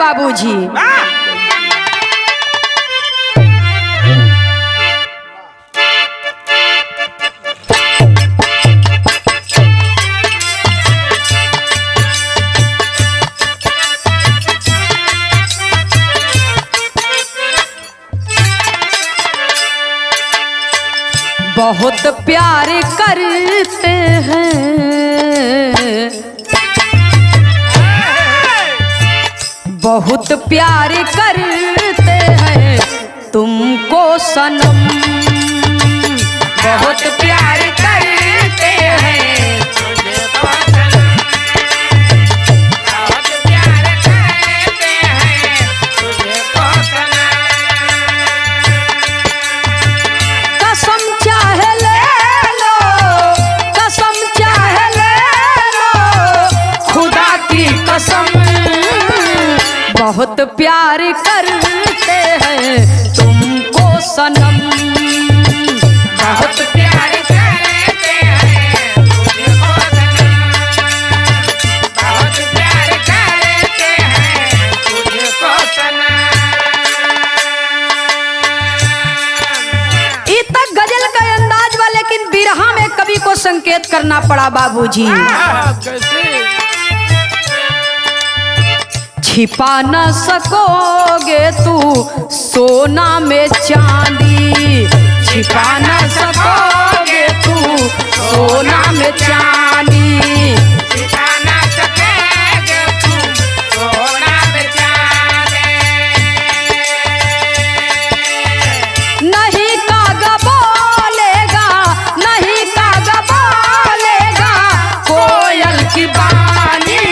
बाबूजी। बहुत प्यार करते हैं, बहुत प्यार करते हैं तुमको सनम, बहुत प्यार करते हैं बहुत प्यार करते हैं तुमको सनम, बहुत प्यार करते हैं तुमको सनम, बहुत प्यार करते हैं तुमको सनम। ये तक गजल का अंदाज वाले लेकिन बिरहा में कवि को संकेत करना पड़ा बाबूजी। छिपा न सकोगे तू सोना में चांदी, छिपा न सकोगे तू सोना में चांदी, छिपा न सकोगे तू सोना में चांदी। नहीं कागा बोलेगा, नहीं कागा बोलेगा कोयल की बानी,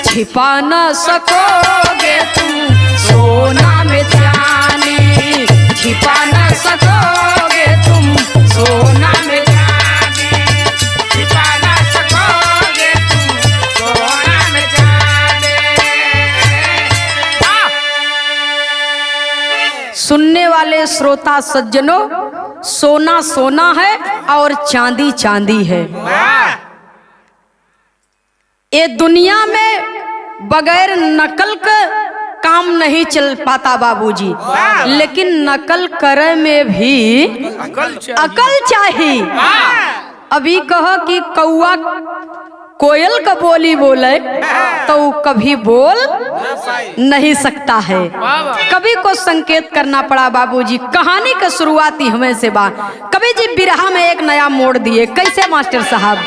छिपा न सकोगे तुम सोना में चांदी, छिपा न सकोगे तुम सोना में चांदी, छिपा न सकोगे तुम सोना में चांदी। सुनने वाले श्रोता सज्जनों, सोना सोना है और चांदी चांदी है। ये दुनिया में बगैर नकल का काम नहीं चल पाता बाबूजी, लेकिन नकल करे में भी अकल चाहिए। अभी कहो कि कौआ कोयल का बोली बोले तो कभी बोल नहीं सकता है। कवि को संकेत करना पड़ा बाबूजी। कहानी का शुरुआती हमें से बात कवि जी बिरहा में एक नया मोड़ दिए। कैसे मास्टर साहब?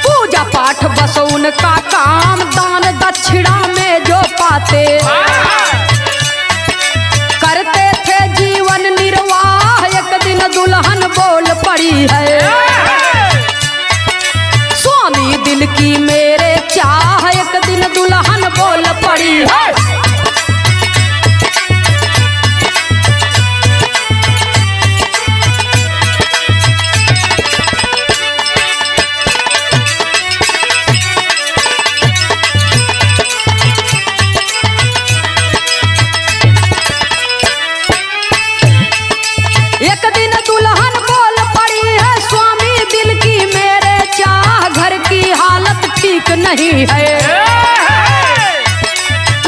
पूजा पाठ बस उनका काम, दान दक्षिणा में जो पाते करते थे जीवन निर्वाह। एक दिन दुल्हन बोल पड़ी है, स्वामी दिल की मेरे चाह। एक दिन दुल्हन बोल पड़ी है, नहीं है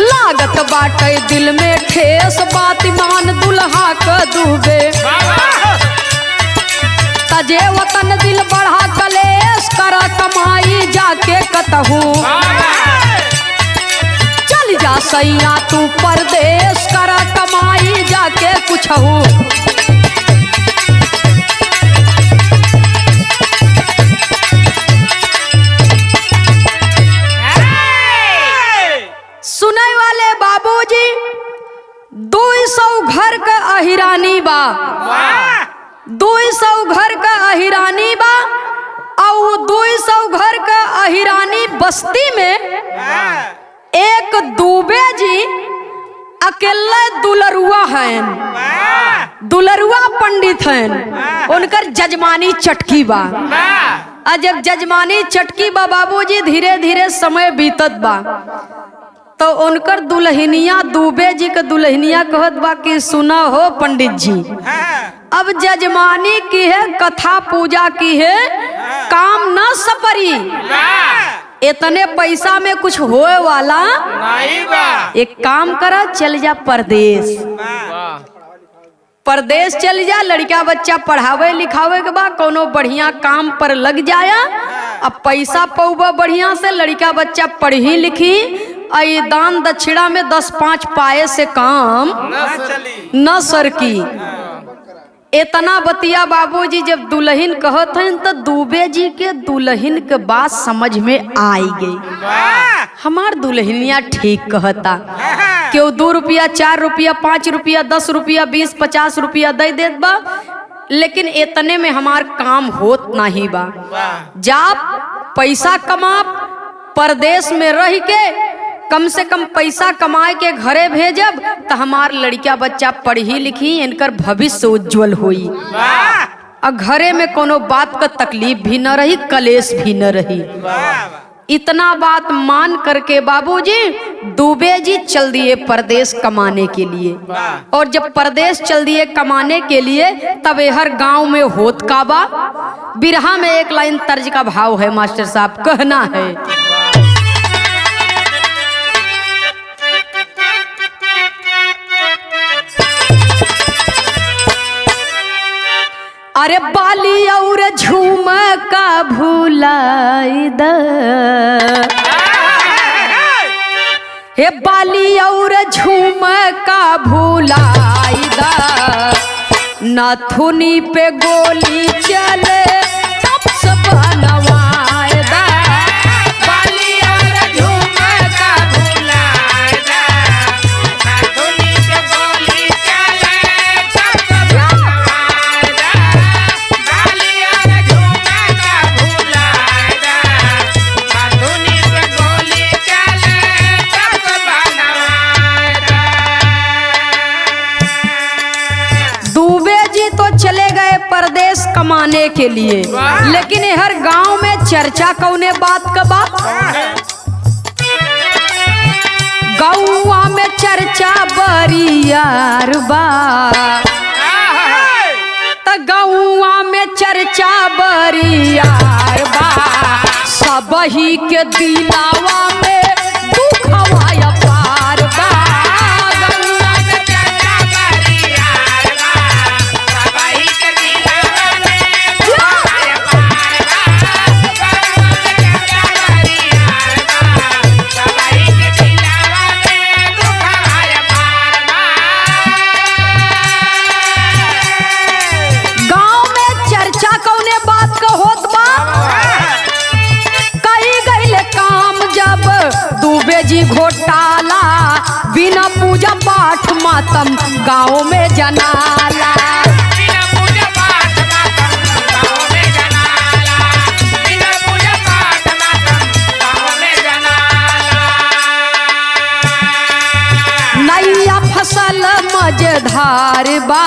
लागत बाटे दिल में ठेस। बात मान दुल्हा का डूबे तजे वतन दिल बढ़ा कलेश। कर कमाई जाके कतहू चल जा सैया तू परदेश। कर कमाई जाके कुछहू बाबूजी। 200 घर का अहिरानी बा, 200 घर का अहिरानी बा और 200 घर का अहिरानी बस्ती में एक दुबे जी अकेले दुलरुआ हैं, दुलरुआ पंडित हैं। उनकर जजमानी चटकी बा। आ जब जजमानी चटकी बा बाबूजी, धीरे धीरे समय बीतत बा तो उनकर दुल्हनिया दुबे जी के दुल्हनिया कहत बा कि सुना हो पंडित जी, अब जजमानी की है, कथा पूजा की है, काम न सपरी, इतने पैसा में कुछ होए वाला नहीं बा। एक काम करा, चल जा परदेश, परदेश चल जा, लड़का बच्चा पढ़ावे लिखावे के बाद कोनो बढ़िया काम पर लग जाया, अब पैसा पौबा बढ़िया से, लड़का बच्चा पढ़ी लिखी, आई दान दक्षिणा में 10-5 पाए से काम न सरकी। इतना बतिया बाबूजी जब दुल्हन कहत हैं तो दुबे जी के दुल्हन के बात समझ में आई गई। हमार दुल्हनिया ठीक कहता, क्यों 2 रुपया 4 रुपया 5 रुपया 10 रुपया 20-50 रुपया दे देत बा, लेकिन इतने में हमार काम होत नहीं बा। जा पैसा कमा, परदेश में रह के कम से कम पैसा कमाए के घरे भेजब तो हमार लड़का बच्चा पढ़ी लिखी, इनकर भविष्य उज्जवल होई, और घरे में कोनो बात का तकलीफ भी न रही, कलेश भी न रही। इतना बात मान करके बाबूजी दुबे जी चल दिए परदेश कमाने के लिए। और जब परदेश चल दिए कमाने के लिए, तब हर गांव में होत का बा। बिरहा में एक लाइन तर्ज का भाव है मास्टर साहब, कहना है, अरे बाली और झुमका भुलाई द, हे बाली और झुमका भुलाई द, नाथुनी पे गोली चले तब सब बनवाए द, बाली और झुमका भुलाई द, नाथुनी पे गोली चले तब सब बनवाए द, बाली और झुमका भुलाई द, नाथुनी पे गोली चले तब सब बनवाए द। दुबे जी तो चले गए परदेश कमाने के लिए, लेकिन हर गांव में चर्चा कौने बात का बात, गौवा में चर्चा बरियार बा, त गौवा में चर्चा बरियार बा, सबही के दिलावा में दुखवा अपार बा, गौवा में चर्चा बरियार बा, सबही के दिलावा में दुखवा अपार बा, गौवा में चर्चा बरियार बा, सबही के दिलावा में दुखवा अपार बा। गांव में चर्चा कौने बात का होत बा, कई गईले काम जब दुबे जी घोटाला, बिना पूजा पाठ मातम गांव में जनाला, बिना पूजा पाठ मातम गांव में जनाला, बिना पूजा पाठ मातम गांव में जनाला। नैया फसल मजेदार बा,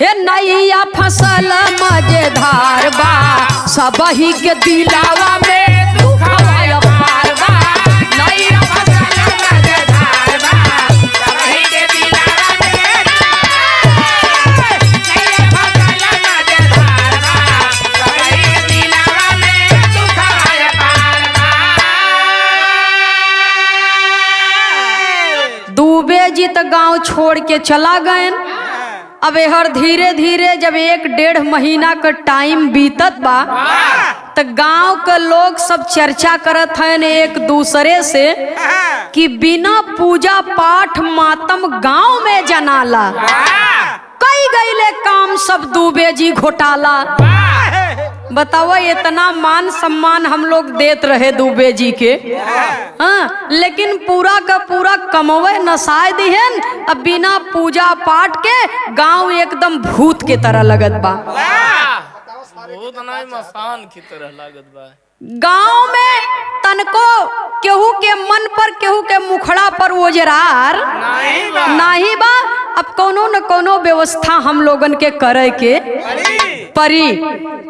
हे नैया फसल मजेदार बा, सबही के दिलावा में दुखवा अपार बा, नैया फसल मजेदार बा, सबही के दिलावा में, नैया फसल मजेदार बा, सबही के दिलावा में दुखवा अपार बा। दुबे जी तो गांव छोड़ के चला गए। अब हर धीरे धीरे जब 1-1.5 महीना का टाइम बीतत बा, तो गांव के लोग सब चर्चा करत हैं एक दूसरे से कि बिना पूजा पाठ मातम गांव में जनाला, कई गईले काम सब दुबे जी घोटाला। बताओ, इतना मान सम्मान हम लोग देत रहे दुबे जी के, हाँ, लेकिन पूरा का पूरा कमवे नसाए दिहन। अब बिना पूजा पाठ के गांव एकदम भूत के तरह लगत बा, भूत नहीं मसान की तरह लागत बा। गांव में तनको केहू के मन पर, केहू के मुखड़ा पर ओजरार नहीं बा। अब कोनो न कोनो व्यवस्था हम लोगन के करे के परी।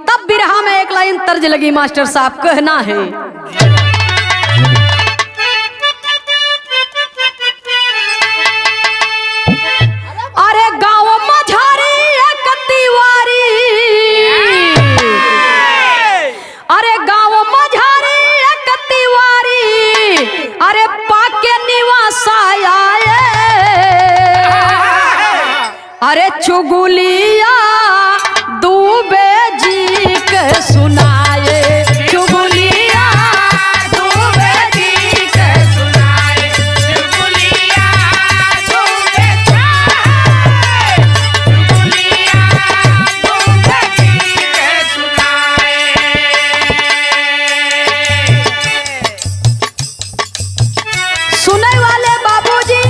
तब बिरहा में एक लाइन तर्ज लगी मास्टर साहब, कहना है अरे गाँव मझारी एक तिवारी, अरे गाँव मझारी एक तिवारी, अरे पाके निवास आए, अरे चुगलिया दूबे जी के सुनाए, चुगलिया दूबे जी के सुनाए, चुगलिया दूबे चुगलिया दूबे जी के सुनाए। सुने वाले बाबूजी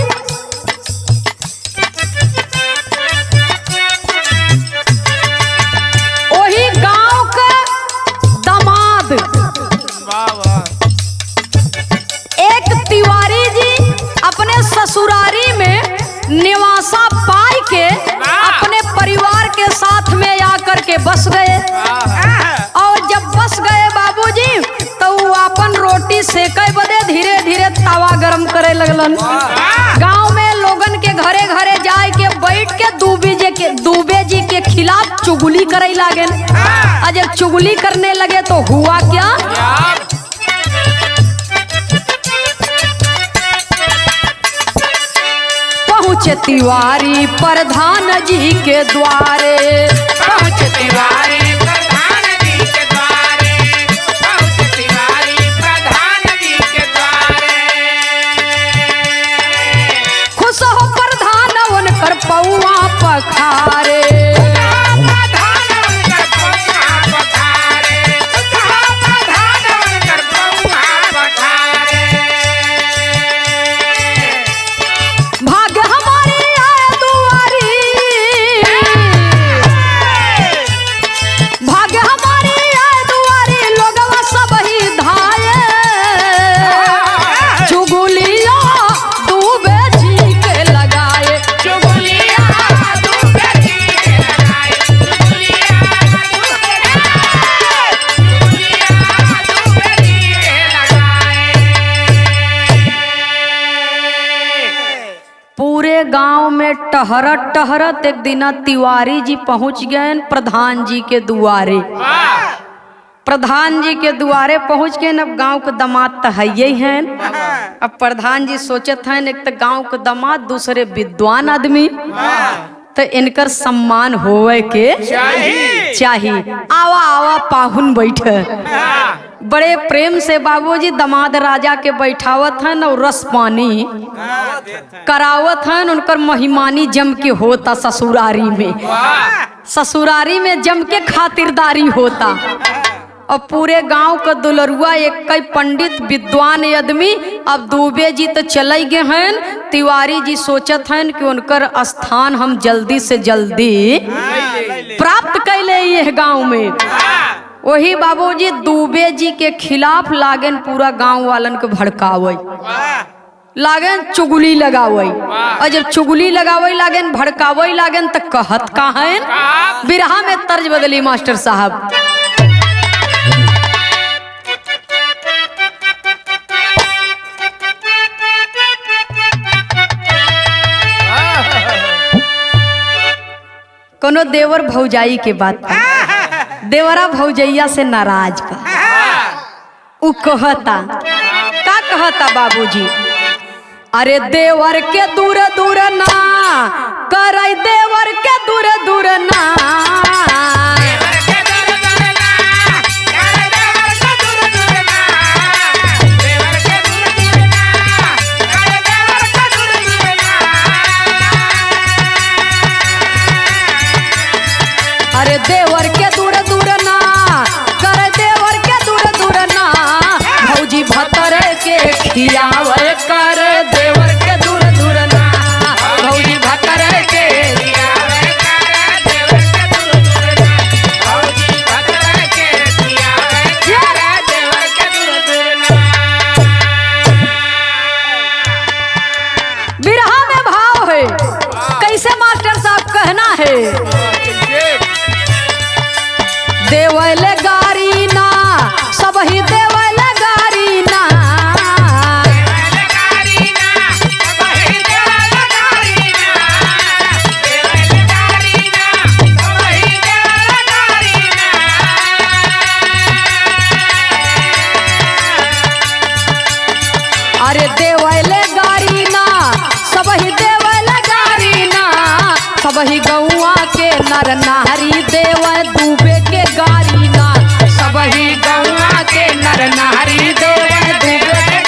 वही गांव का दामाद वाह वाह। एक तिवारी जी अपने ससुरारी में निवासा पाई के अपने परिवार के साथ में आकर के बस गए। और जब बस गए बाबूजी तो वो अपन रोटी सेके बदे धीरे धीरे तवा गरम करे लगलन। गांव में लोगन के घरे घरे जाए के बैठ के दूबे जी के खिलाफ चुगली करे लागल। और जब चुगली करने लगे तो हुआ क्या, पहुँचे तिवारी प्रधान जी के द्वारे, पहुँच तिवारी प्रधान जी के द्वारे, पहुँच तिवारी प्रधान जी के द्वारे। खुश हो प्रधान उनकर पौआ पखारे, प्रधान उनकर पौआ पखारे, प्रधान उनकर पौआ पखारे। भाग्य हमारी आए दुआरी, भाग्य हमारी आए दुआरी, लोगवा सब ही धाये, चुगलिया दूबे जी के लगाए, चुगलिया दूबे जी के लगाए, चुगलिया दूबे जी के लगाए। पूरे गांव में टहरत टहरत एक दिन तिवारी जी पहुंच गए प्रधान जी के दुआरे। प्रधान जी के दुआरे पहुंच गए। अब गांव के दामाद तो है ही हैं। अब प्रधान जी सोचत हैं एक तो गांव के दामाद, दूसरे विद्वान आदमी, तो इनकर सम्मान होवे के चाहिए। आवा आवा पाहुन बैठे, बड़े प्रेम से बाबूजी दामाद राजा के बैठावत हैं और रस पानी करावत हैं। उनकर महिमानी जम के होता ससुरारी में, ससुरारी में जम के खातिरदारी होता। और पूरे गांव का दुलरुआ एक कई पंडित विद्वान आदमी। अब दूबे जी तो चले गए हैं। तिवारी जी सोचत हैं कि उनकर स्थान हम जल्दी से जल्दी प्राप्त कर ले ये गांव में। वही बाबूजी दूबे जी के खिलाफ लागन पूरा गांव वालन के भड़कावे, लागन चुगली लगावे। और जब चुगली लगावे लागन, भड़कावे लागन, तो कहत कहां बिरहा में तर्ज बदली मास्टर साहब। कोनो देवर भौजाई के बात, देवरा भौजैया से नाराज बा। उ कहता का, कहता बाबूजी, अरे देवर के दूर दूर ना करई, देवर के दूर दूर ना, अरे देवर के दूर दूर ना कर, देवर के दूर दूर ना, भौजी भतर के खियावे कर, देवर के दूर दूर ना, भौजी भतर के खियावे कर, देवर के दूर दूर ना। अरे देवले गारी ना सबही देवले गारी ना सबही गौआ के नर नारी देव डूबे के गारी ना सबही गौआ के नर नारी देव डूबे के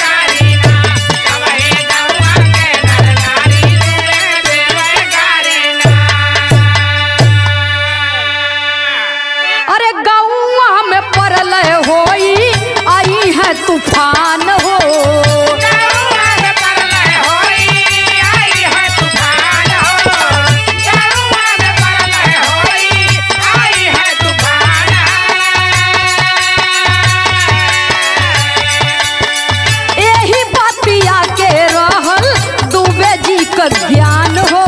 अरे गौआ में परलय होई आई है तूफान हो यही बतिया के रहल डूबे जी का ज्ञान हो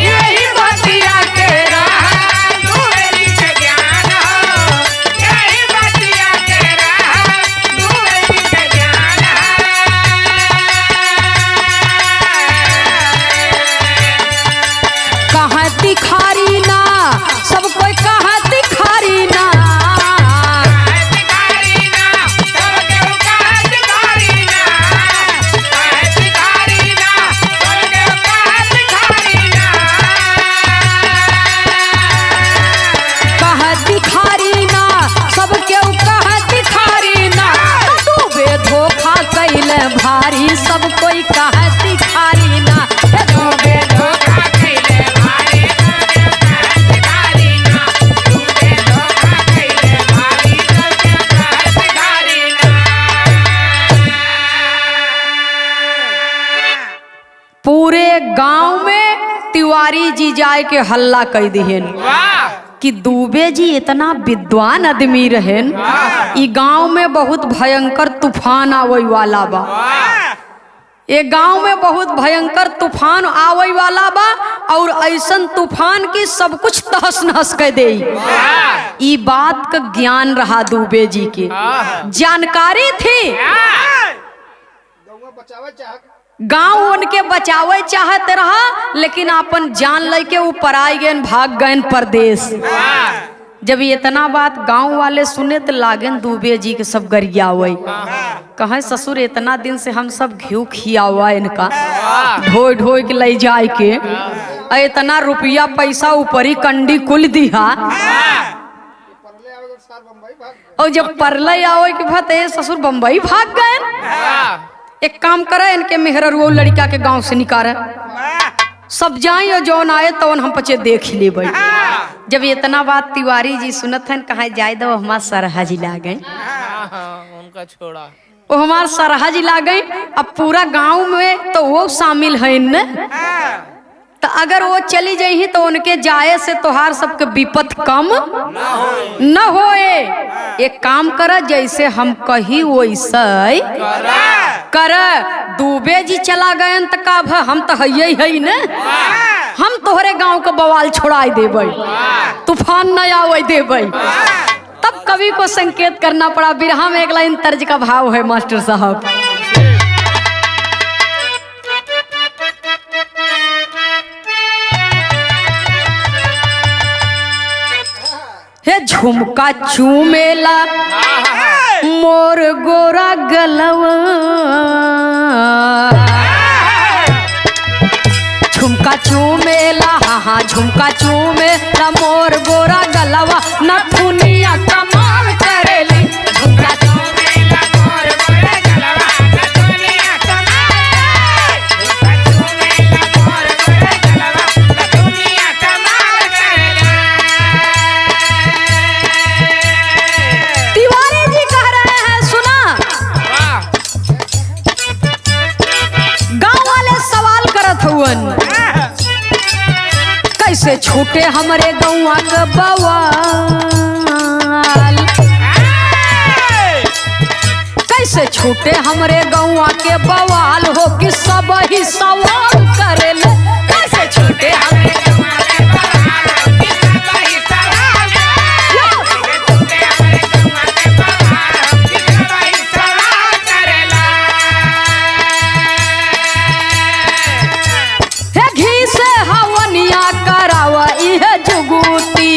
यही बतिया के रहल डूबे जी का ज्ञान हो यही बतिया के रहल डूबे जी का ज्ञान कहाँ तिखारी ना सब कोई कहाँ तिखारी ना भारी सब कोई कहती खारी ना डूबे धोखा कैले भारी कहती ना डूबे धोखा कैले भारी कहती खारी ना। पूरे गांव में तिवारी जी जाए के हल्ला कह दिहन कि दुबे जी इतना विद्वान आदमी रहेन ई गांव में बहुत भयंकर तूफान आवे वाला बा ये गांव में बहुत भयंकर तूफान आवे वाला बा और ऐसन तूफान की सब कुछ तहस नहस कर दे ई बात का ज्ञान रहा दुबे जी के जानकारी थी गांव उनके बचावे चाहते रहा लेकिन अपन जान लेके ऊपर आई गए भाग गए परदेश। जब इतना बात गांव वाले सुने तो लागन दुबे जी के सब गरियावे कहे ससुर इतना दिन से हम सब घी खियावा इनका ढोई ढोई के ले जाए के इतना रुपया पैसा ऊपरी कंडी कुल दिया और जब परले आवे के भात ससुर बम्बई भाग गए। एक काम करे इनके मेहर वो लड़का के गांव से निकाले सब जाए और जौन आए तो हम पचे देख ले भाई। जब इतना बात तिवारी जी सुनत हैं कहा जाए दो हमार सरहा जी ला गए उनका छोड़ा वो हमार सरहा जी ला गए। अब पूरा गांव में तो वो शामिल है न तो अगर वो चली जाही तो उनके जाए से तोहार सबके विपत कम न होए। एक काम कर जैसे हम कही वैसे कर दुबे जी चला गए तो का हम तो है न हम तोहरे गांव का बवाल छोड़ा देबै तूफान न आवे देबै। तब कवि को संकेत करना पड़ा बिरहा में एक लाइन तर्ज का भाव है मास्टर साहब। हे झुमका चूमेला मोर गोरा गलवा झुमका चूमेला हाँ झुमका चूमेला मोर गोरा गलवा नथुनिया कमाल करेली झुमका चूमेला मोर गोरा गलवा नथुनिया कमाल झुमका चूमेला मोर गोरा गलवा नथुनिया कमाल करेली। तिवारी जी कह रहे हैं सुना गांव वाले सवाल करत हुवन कैसे छूटे हमारे गौवा के बवाल कैसे छूटे हमारे गौवा के बवाल हो कि सब ही सवाल करेले कैसे छूटे हमारे गौवा के बवाल हो कि सब ही सवाल हे घी से हवनिया करावा इहे जुगुती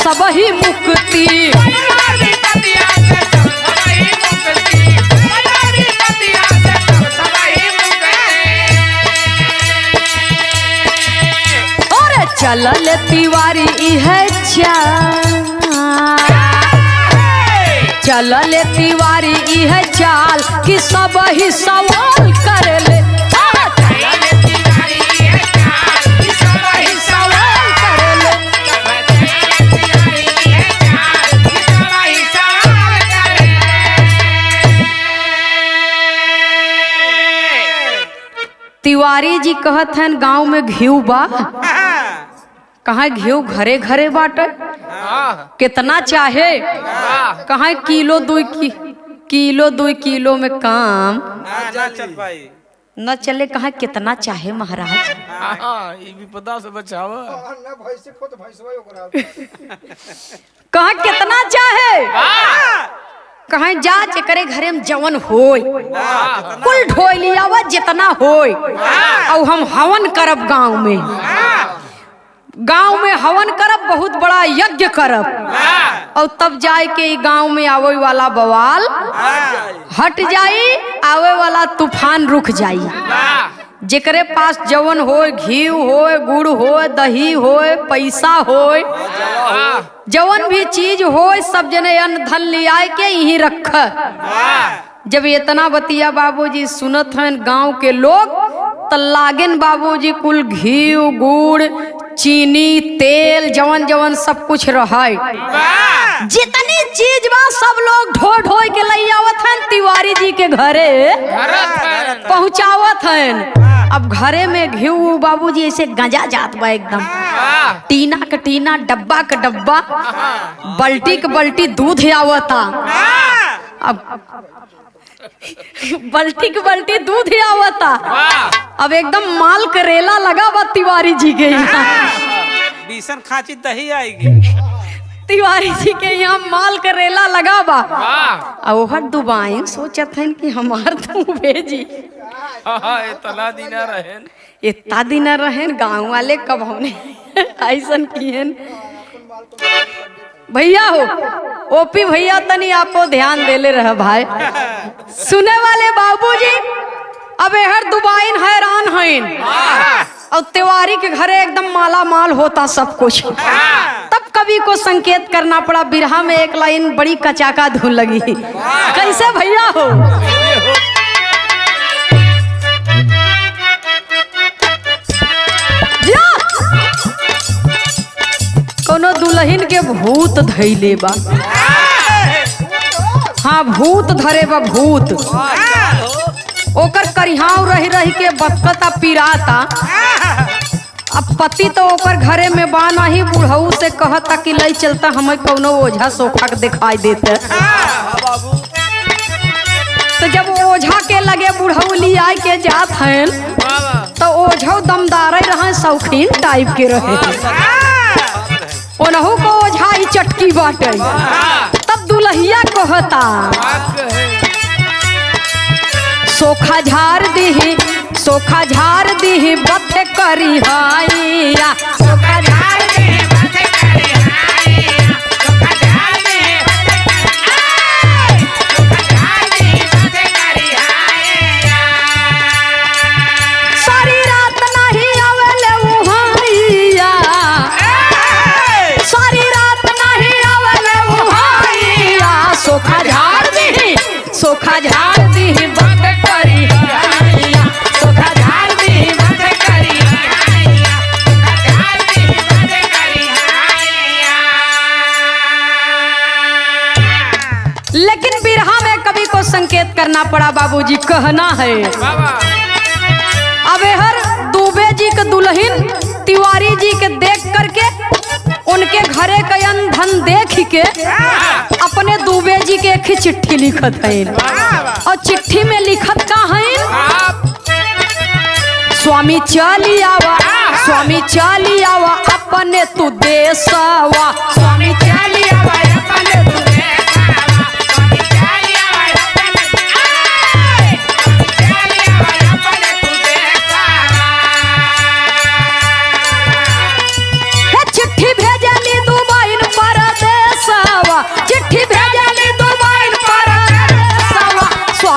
सब ही मुक्ति। विपतिया से सब सबही मुक्ति, विपतिया से सब सबही मुक्ति। और चलल तिवारी इहे चाल, चलल तिवारी इहे चाल कि सब ही सवाल करेले। चलल तिवारी ये चाल कि सब ही सवाल करेले। चलल तिवारी ये चाल कि सब ही सवाल करे। तिवारी जी कहत हन गांव में घीव बा, कहाँ घीव घरे घरे बाटे, कितना चाहे कहाँ किलो 2 किलो में काम ना चल पाई। न चले, कहाँ कितना चाहे महाराज। ये विपदा से बचावा। कहाँ कितना चाहे, कहाँ जा जेकरे घरे में जवन होय कुल ढोय लियावा जितना होय, और हम हवन करब गांव में, गांव में हवन करब, बहुत बड़ा यज्ञ करब, और तब जाए के ई गांव में आवे वाला बवाल हट जाई, आवे वाला तूफान रुक जाई। जेकरे पास जवन होय, घी होय, गुड़ होय, दही होय, पैसा होय, जवन भी चीज होय, सब जने अन्न धन लियाए के यहीं रख। जब इतना बतिया बाबूजी सुनत हैं गांव के लोग, त लागेन बाबूजी कुल घी गुड़ चीनी तेल जवन जवन सब कुछ रहे, जितनी चीज बा सब लोग ढो ढो के ले आवत हैं तिवारी जी के घरे पहुंचावत हैं। अब घरे में घी बाबूजी ऐसे गंजा जात बा एकदम, टीना के टीना, डब्बा के डब्बा, बल्टी के बल्टी दूध आवता। अब बल्टी के बल्टी दूध आवता, अब एकदम माल करेला लगा बा तिवारी जी के यहाँ। बीसन खांची दही आएगी। तिवारी जी के यहाँ माल करेला लगा बा, और ओहर दुबाइन सोचत हैं कि हमार तू भेजी इतना दिन रहेन गाँव वाले कब हमने ऐसन कियन। भैया हो ओपी भैया तनी आपको ध्यान देले रह भाई। सुने वाले बाबूजी अब हर दुबाइन हैरान हैं, और तिवारी के घरे एकदम माला माल होता सब कुछ। तब कवि को संकेत करना पड़ा, बिरहा में एक लाइन बड़ी कचाका धुन लगी। कैसे भैया हो, कोनो दुल्हन के भूत धैले बा, हाँ भूत धरे बा भूत, ओकर करिहाव रही रही के बकता पिराता। अब पति तो ओकर घरे में बा नहीं, बुढ़ऊ से कहता कि ले चलता हमें कोनो ओझा सोखा के दिखाई देते। तो जब ओझा के लगे बुढ़ऊ ली आए के जात हैं, तो ओझा दमदार रहे, शौकीन टाइप के रहे, ओनहु को ओझा ही चटकी बाटे। तब दुल्हिया कहता सोखा झार दीही बथे करी हाइया, सोखा झार दीही बथे करी हाइया, सोखा झार दीही बथे करी हाइया। सारी रात नहीं आवेले उहाइया, सारी रात नहीं आवेले उहाइया, सोखा झार दीही बथे करी हाइया, सोखा झार दीही बथे करी हाइया, सोखा झार दीही बथे करी हाइया। लेकिन बिरहा में कवि को संकेत करना पड़ा बाबूजी, कहना है अब हर दुबे जी के दुल्हन तिवारी जी के देख करके, उनके घरे का अन्न धन देख के अपने दुबे जी के एक ही चिट्ठी लिखत है, और चिट्ठी में लिखत का है, स्वामी चली आवा अपने तू देशवा, स्वामी चली आवा अपने तू देशवा, स्वामी चली आवा अपने तू देशवा। चिट्ठी भेजली दुबाइन पर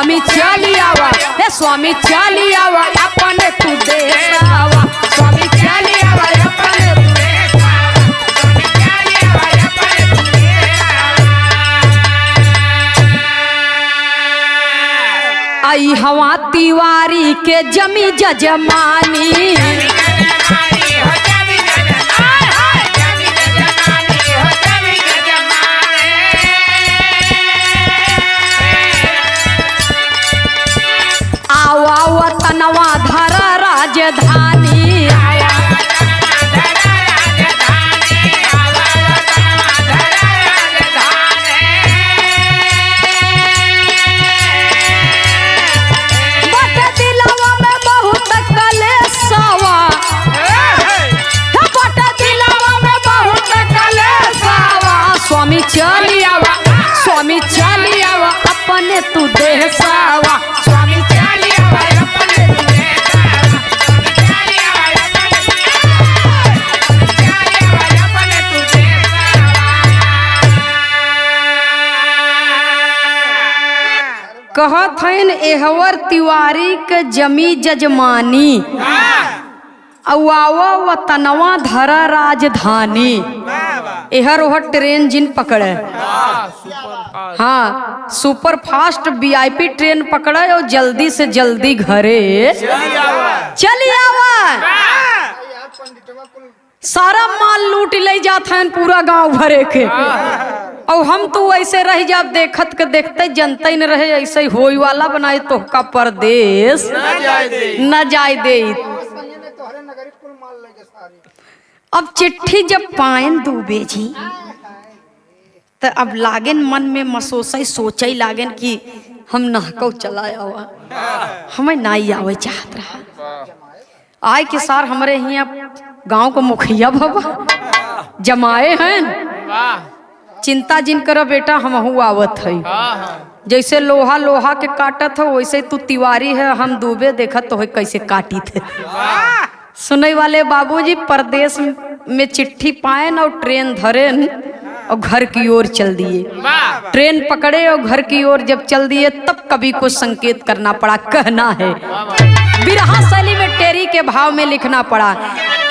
स्वामी चलियावा, हे स्वामी चलियावा अपने तू देसावा, स्वामी चलियावा अपने तू आई हवा तिवारी के जमी जजमानी, आवा वतनवा धरा राजधानी, बट दिलवा में बहुत कलेशवा, बट दिलवा में बहुत कलेशवा, स्वामी चलियावा, स्वामी चलियावा अपने तू देसावा, स्वामी चलियावा अपने तू देसावा, अपने तू कहत हन एहवर तिवारी के जमी जजमानी, अवावा वतनवा धरा राजधानी, एहर ओहर ट्रेन जिन पकड़े, हाँ सुपर फास्ट वीआईपी ट्रेन पकड़े और जल्दी से जल्दी घरे चली आवा, सारा माल लूट ले जात हैं पूरा गांव भरे के, और हम तो ऐसे रह जाब देखत के देखते जनते न रहे, ऐसे होई वाला बनाए तो का परदेश न जाए दे। अब चिट्ठी जब पायन दुबे जी तो अब लागेन मन में मसोसई सोचे लागेन कि हम नहको चलाया हुआ, हमें नाई आवे चाहत रहा। आय के सार हमारे यहाँ गांव को मुखिया बाबा जमाए हैं, चिंता जिन करो बेटा हमहू आवत है, जैसे लोहा लोहा के काटत हो वैसे तू तिवारी है, हम दुबे देखत तो है कैसे काटी थे। सुनने वाले बाबूजी परदेश में चिट्ठी पाए और ट्रेन धरे और घर की ओर चल दिए, ट्रेन पकड़े और घर की ओर जब चल दिए तब कभी को संकेत करना पड़ा, कहना है बिरहा शैली में टेरी के भाव में लिखना पड़ा,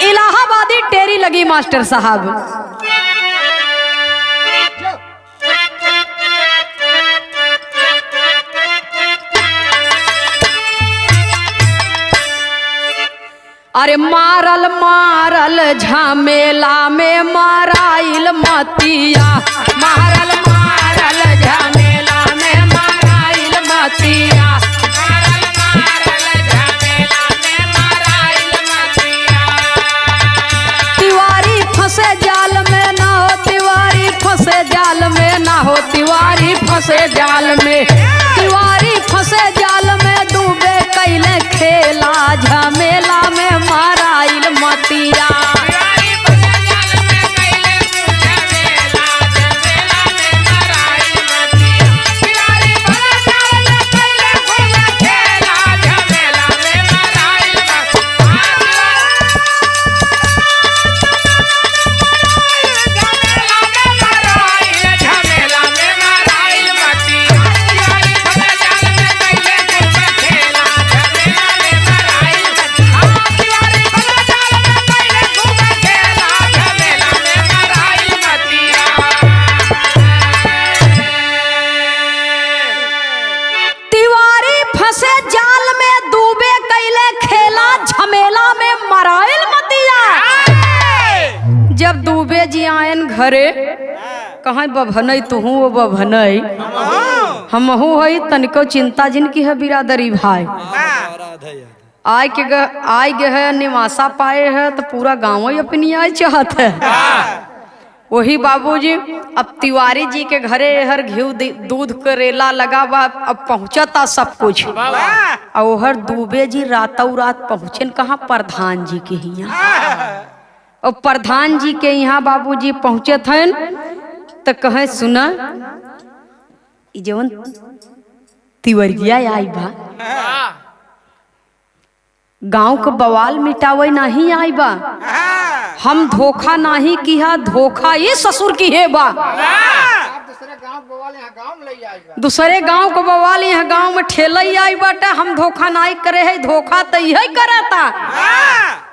इलाहाबादी टेरी लगी मास्टर साहब। अरे मारल मारल झमेला में माराइल मतिया, मारल मारल झमेला में माराइल मतिया, मारल मारल झमेला में माराइल मतिया। तिवारी फंसे जाल में ना हो, तिवारी फंसे जाल में ना हो, तिवारी फंसे जाल में, तिवारी फंसे जाल में डूबे कैले खेला, झमेला में माराइल मतिया। जब दुबे जी आयन घरे कहाँ बभनई तुहू वो बभनई हमहू हई तनिको चिंता जिनकी है बिरादरी भाई आय गे है निवासा पाए है तो पूरा गाँव ही अपनी आय चाहत है। वही बाबूजी अब तिवारी जी के घरे हर घी दूध करेला लगा बा, अब पहुंचता सब कुछ और हर दुबे जी रातों रात पहुँचन कहाँ प्रधान जी के यहाँ, और प्रधान जी के यहाँ बाबूजी पहुँचे थे तो कहे सुना जवन तिवरिया आई बा गांव के बवाल मिटावे नहीं आई बा, हम धोखा नहीं किया, धोखा ये ससुर की है बा। दूसरे गांव को बवाल यहाँ गांव में ठेल आई बाटे। हम धोखा नहीं करे है, धोखा तो यही करता।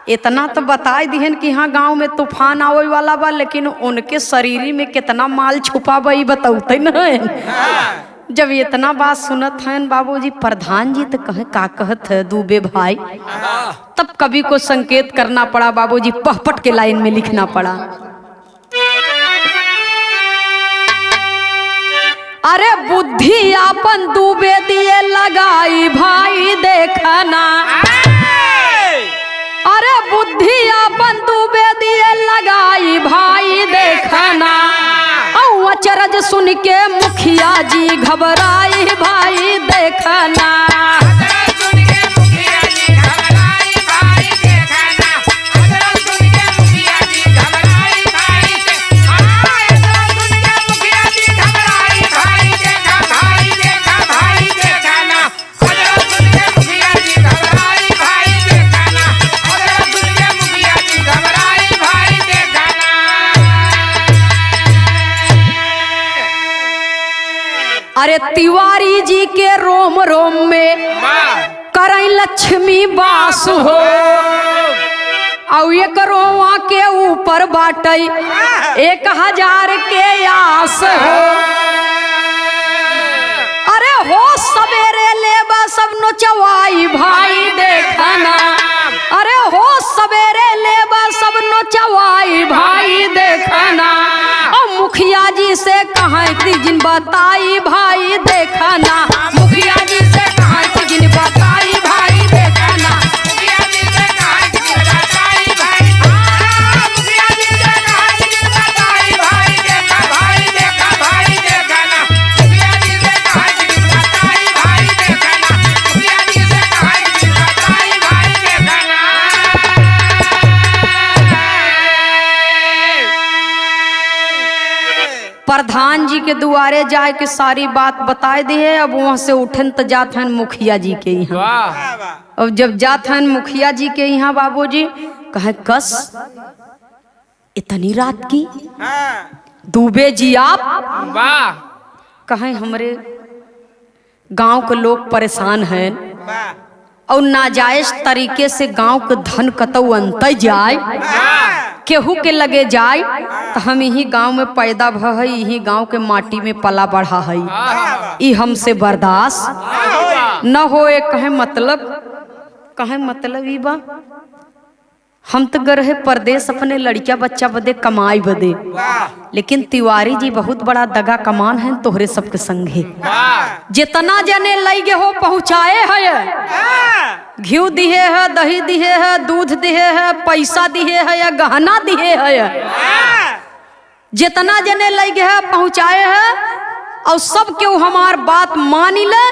इतना तो बताई दिहन कि हाँ गांव में तूफान आवे वाला बा, लेकिन उनके शरीर में कितना माल छुपा बा बताते न। जब इतना बात सुनत हैं बाबूजी प्रधान जी तो कहे का कहत है दूबे भाई। तब कवि को संकेत करना पड़ा बाबूजी, पहपट के लाइन में लिखना पड़ा। अरे बुद्धि आपन दूबे दिए लगाई भाई देखना। अरे बुद्धि आपन दूबे दिए लगाई भाई देखना। अचरज सुन के मुखिया जी घबराई भाई देखना। अरे तिवारी जी के रोम रोम में करई लक्ष्मी बास हो। और एक रोवा के ऊपर बाटई 1000 के आस हो। अरे हो सवेरे लेबा सब नोचवाई भाई देखना। अरे हो सवेरे लेबा सब नोचवाई भाई देखना। मुखिया जी से कहा जिन बताई भाई देखना। मुखिया जी से कहा जिन बताई भाई देखना। मुखिया जी से कहा जिन बताई भाई। मुखिया जी से कहा जिन बताई भाई देखा भाई देखा भाई देखना। मुखिया जी से कहा जिन बताई भाई देखना। मुखिया जी से कहा जिन बताई भाई देखना। प्रधान जी के दुआरे जाए के सारी बात बताए दी है। अब वहां से उठन तो जात हैं मुखिया जी के यहाँ। अब जब जात हैं मुखिया जी के यहाँ बाबूजी कहे कस इतनी रात की दूबे जी आप कहे हमरे गांव के लोग परेशान हैं और नाजायज तरीके से गांव के धन कतौ अंत जाए केहू के लगे जाए तो हम यही गांव में पैदा भ है, यही गांव के माटी में पला बढ़ा है। ई हमसे बर्दाश्त न होए। कहे मतलब ई बा हम तो गए रहे परदेश अपने लड़किया बच्चा बदे कमाई बदे, लेकिन तिवारी जी बहुत बड़ा दगा कमान है तोहरे सबके संगे। जितना जने लगे हो पहुँचाए है। घी दिए है, दही दिए है, दूध दिए है, पैसा दिए है या गहना दिए है। जितना जने लगे है पहुँचाए है। और सब क्यों हमार बात मानी ले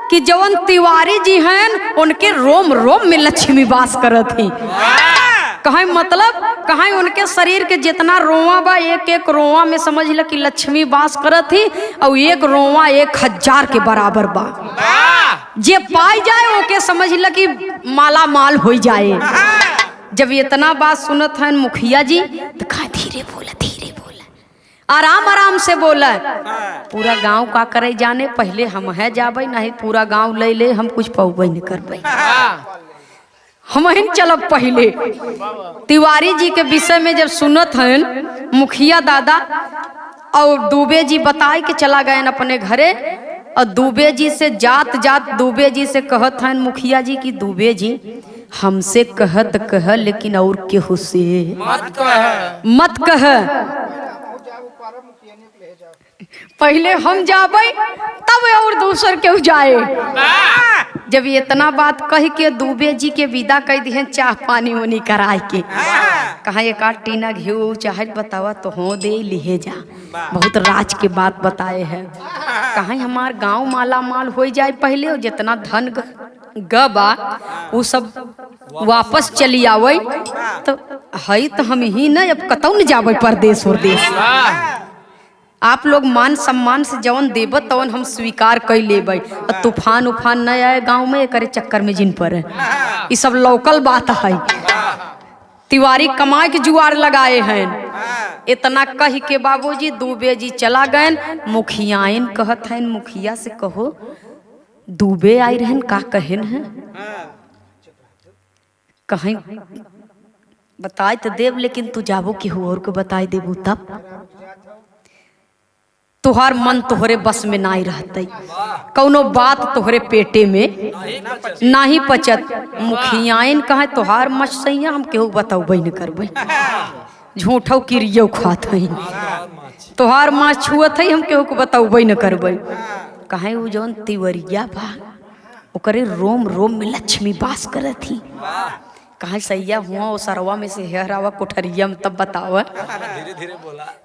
कि जवन तिवारी जी हैं उनके रोम रोम में लक्ष्मी वास करत ही। कहे मतलब कहे उनके शरीर के जितना रोआ बा एक एक रोआ में समझ ल कि लक्ष्मी वास करत थी। और एक रोआ 1000 के बराबर बा। जे पाई जाए ओके समझ ल कि माला माल हो जाए। जब इतना बात सुनत हैं मुखिया जी तो कहा धीरे बोला आराम आराम से बोला। पूरा गांव का करे जाने पहले हम है जाबे नहीं पूरा गांव ले ले हम कुछ पौबे नहीं करबे। हम ही चलब पहले। तिवारी जी के विषय में जब सुनत हैं मुखिया दादा और दूबे जी बताए कि चला गए अपने घरे। और दूबे जी से जात दूबे जी से कहत हैं मुखिया जी की दूबे जी हमसे कहत कह लेकिन और केहू से मत कह। पहले हम जाबे तब और दूसर क्यों जाए। जब इतना बात कह के दूबे जी के विदा कह दी चाह पानी उनी कराए के कहा एक आध टीना घी चाहे बतावा तो हो दे लिहे जा। बहुत राज के बात बताए हैं। कहा हमार गांव माला माल हो जाए पहले जितना धन गबा वो सब वापस चली आवे तो है तो हम ही न अब कतौ न जावे परदेश उरदेश। आप लोग मान सम्मान से जवन देबत तवन हम स्वीकार कर लेबै। तूफान उफान न आए गांव में करे चक्कर में जिन पर ये सब लोकल बात है। तिवारी कमाए के जुआर लगाए हैं इतना कह के बाबूजी दुबे जी चला गए। मुखियाइन कहत हैं, मुखिया से कहो दुबे आई रहन का कहन है, कहीं बताए तो देव, लेकिन तू जाबो केहू और को बताए देबू तब तुहार मन तोहरे बस में ना ही रहते, कौनो बात तोहरे पेटे में नाही पचत। मुखियाइन कहे तुहार मच सैया हम केहू बताऊबे न करबे, झूठौ किरियो खात हई, तुहार माँ छुअत हई हम केहू को बताऊबे न करबे। कहे उ जौन तिवरिया बा ओकरे रोम रोम में लक्ष्मी वास करत थी। कहा सैया हुआ वो सरवा में से हेहरावा कोठरिया में, तब बतावा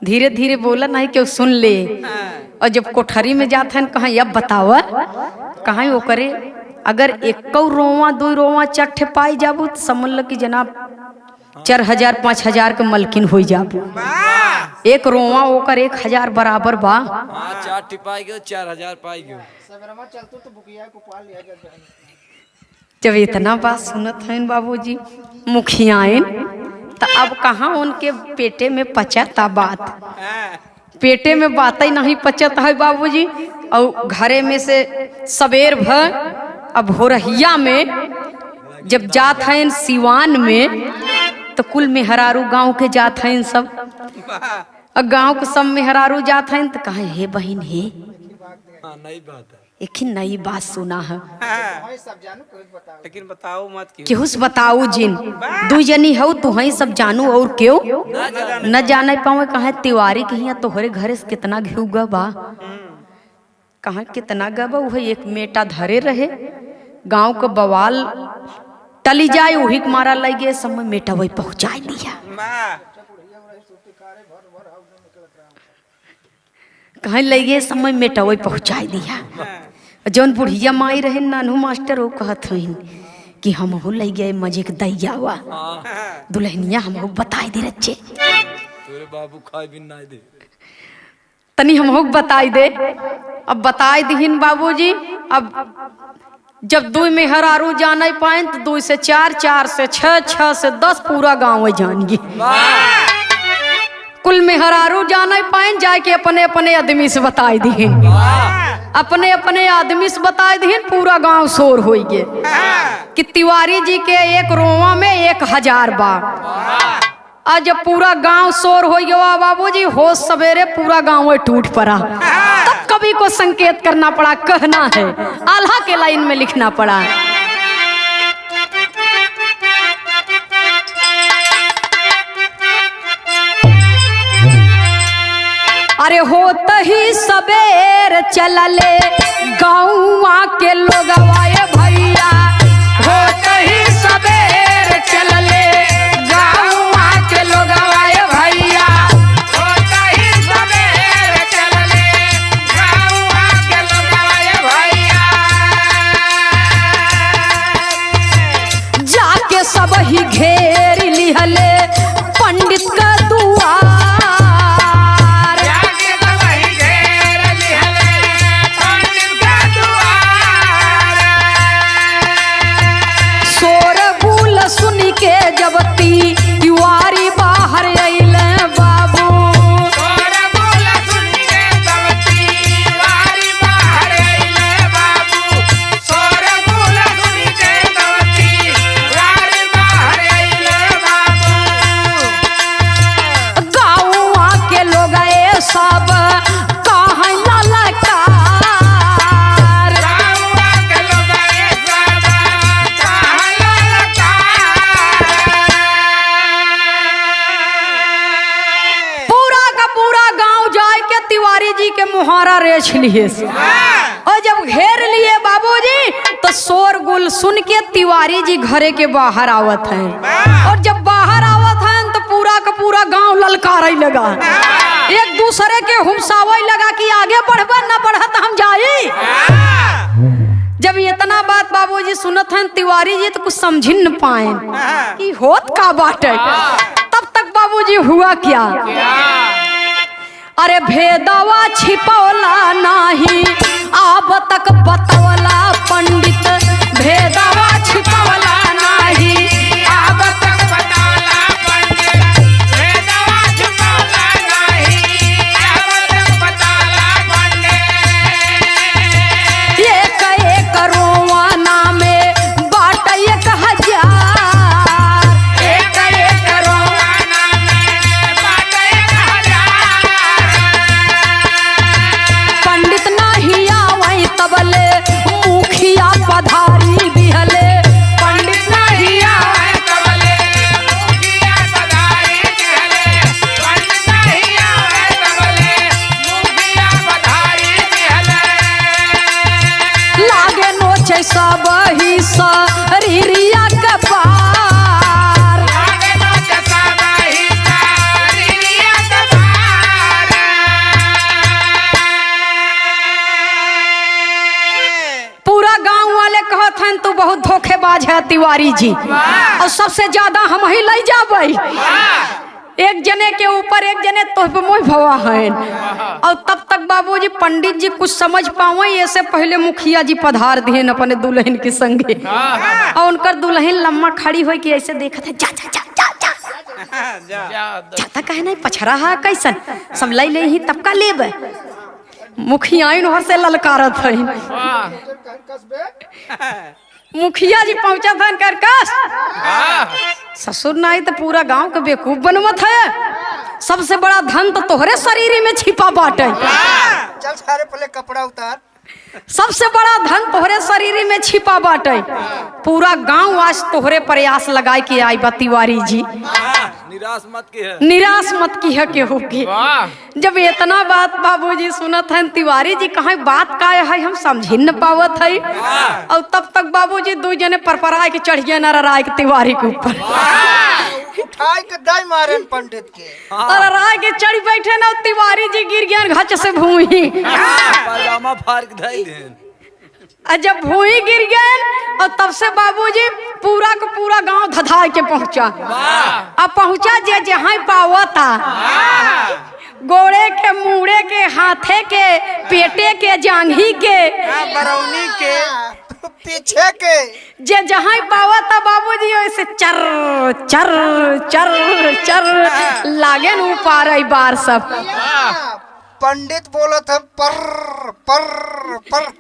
धीरे धीरे बोला नहीं क्यों सुन ले। और जब कोठरी में जाते हैं कहा अब बतावा, कहा वो करे अगर एक रोवा 2 रोवा चट्ठे पाई जाबू तो समझ लो कि जनाब 4000 5000 के मलकिन हो जाबू। एक रोवा ओकर 1000 बराबर बा। 4 पाई गयो 4000 पाई गयो। जब इतना बात सुनत हैं बाबूजी मुखियाइन, तो अब कहाँ उनके पेटे में पचता बात, पेटे में बात ही नहीं पचत है बाबूजी। और घरे में से सवेर भर अब भोरहिया में जब जात हैं सिवान में, तो कुल मेहरारू गांव के जात हैं सब, और गांव के सब मेहरारू जात हैं तो कहे हे बहन हे नई बात है, एक ही नई बात सुना है, लेकिन बताओ मत क्यों, केहू से बताऊ जिन 2 जनी हो तू ही सब जानू और क्यों न जाने पावे। कहे तिवारी के यहाँ तोहरे घरे से कितना घिउ बा, कहा कितना गबा, वही एक मेटा धरे रहे, गांव के बवाल टली जाए वही के मारा लगे, समय मेटा वही पहुंचा दिया। कहीं लगे समय मेटा वही पहुंचा दिया। जौन बुढ़िया माई रहे नानू मास्टर वो कहत हईन कि हम हो ले गए मजे के दैया हुआ दुल्हनिया हम बताई दे रच्चे, तोरे बाबू खाए भी ना दे, तनी हम बताई दे। अब बताई दीन बाबूजी। अब जब 2 मेहरारू जाने पाए तो 2 से 4, 4 से 6, 6 से 10 पूरा गाँव जानिए। कुल मेहरारू जाने पाए जाके अपने अपने आदमी से बताई दीन, अपने अपने आदमी से बताई दीन, पूरा गांव शोर हो गए कि तिवारी जी के एक रोवा में 1000 बा। आज जब पूरा गांव शोर हो गया बाबूजी, होश सवेरे पूरा गांव में टूट पड़ा। तब कवि को संकेत करना पड़ा, कहना है आल्हा के लाइन में लिखना पड़ा। अरे होत ही सबेर चलले गाँवा के लोग आए भैया, होत ही सबेर चलले गाँवा के लोग आए भैया, होत ही सबेर चलले गाँवा के लोग आए भैया। जाके सब ही घेर लिहले पंडित का दुआर, जब तिवारी बाहर अइले बाबू, तोरा बोल सुन के तब तिवारी बाहर अइले बाबू, तोरा बोल सुन के तब तिवारी बाहर अइले बाबू। गाँव के लोग ये सब कहाँ ललकार, गाँवा के लोग ये सब कहाँ ललकार। पूरा का पूरा गांव जाए के तिवारी जी के मुहारा रेछ लिए से। और जब घेर लिए बाबूजी तो शोरगुल सुन के तिवारी जी घरे के बाहर आवत हैं। और जब बाहर आवत हैं तो पूरा का पूरा गांव ललकारे लगा, एक दूसरे के हुमसावे लगा कि आगे बढ़बा ना बढ़ा तो हम जाई। जब इतना बात बाबूजी सुनत हैं तिवारी जी तो कुछ समझ न पाए कि होत का बात है। तब तक बाबूजी हुआ क्या, अरे भेदवा छिपौला नाही अब तक बतौला पंडित, भेदवा छिपौला नाही अब तक बताला पंडित, भेदवा छुपौला पधारी दिहले पंडित नहीं आवे कबले मुखिया पधारी दिहले पंडित नहीं आवे कबले मुखिया पधारी दिहले लागे नोचे सब ही शरीरिया के पार आगे नाच सबाही सारिया कबार पूरा गांव वाले कहत हन तू बहुत धोखेबाज है तिवारी जी और सबसे ज्यादा हम ही ले जाबे एक जने के ऊपर एक जने तो पे मोह भवा है और तब तक बाबूजी पंडित जी कुछ समझ पावे ऐसे पहले मुखिया जी पधार दिए अपने दुल्हन के संगे और उनकर दुल्हन लम्मा खड़ी हो कि ऐसे देखत है जा जा जा जा जा जाता कहे नहीं पछरा है कैसन सब ले ले ही तब का लेब मुखिया हर से ललकारत है मुखिया जी पहुंचा था करकस ससुर नहीं तो पूरा गांव के बेवकूफ बनवत है सबसे बड़ा धन तो तोहरे शरीर में छिपा बाटे चल सारे पहले कपड़ा उतार। सबसे बड़ा धन तोहरे शरीर में छिपा बाटे पूरा गांव आज तोहरे प्रयास लगाए के आई बा तिवारी जी निराश मत के है। निराश मत की है के होगी जब इतना बात बाबूजी सुनत हैं तिवारी जी कहाँ बात का है हम समझ न पावत है और तब तक बाबूजी दो जने परपराए के चढ़ गए नाराय के तिवारी के ऊपर उठाई के दाई मारे पंडित के। नाराय के चढ़ बैठे ना तिवारी जी गिर गए घच से भूमि पाजामा फाड़ के धाई देन। और जब भूमि गिर गए और तब से बाबूजी पूरा का पूरा गांव धधा के पहुंचा अब पहुंचा जे जहाँ पावा था गोड़े के मुड़े के हाथे के पेटे के जांघी के बरौनी के पीछे के जे जहाँ पावा था बाबूजी ऐसे चर चर चर चर लागे न ऊपर बार सब पंडित बोलत है पर पर पर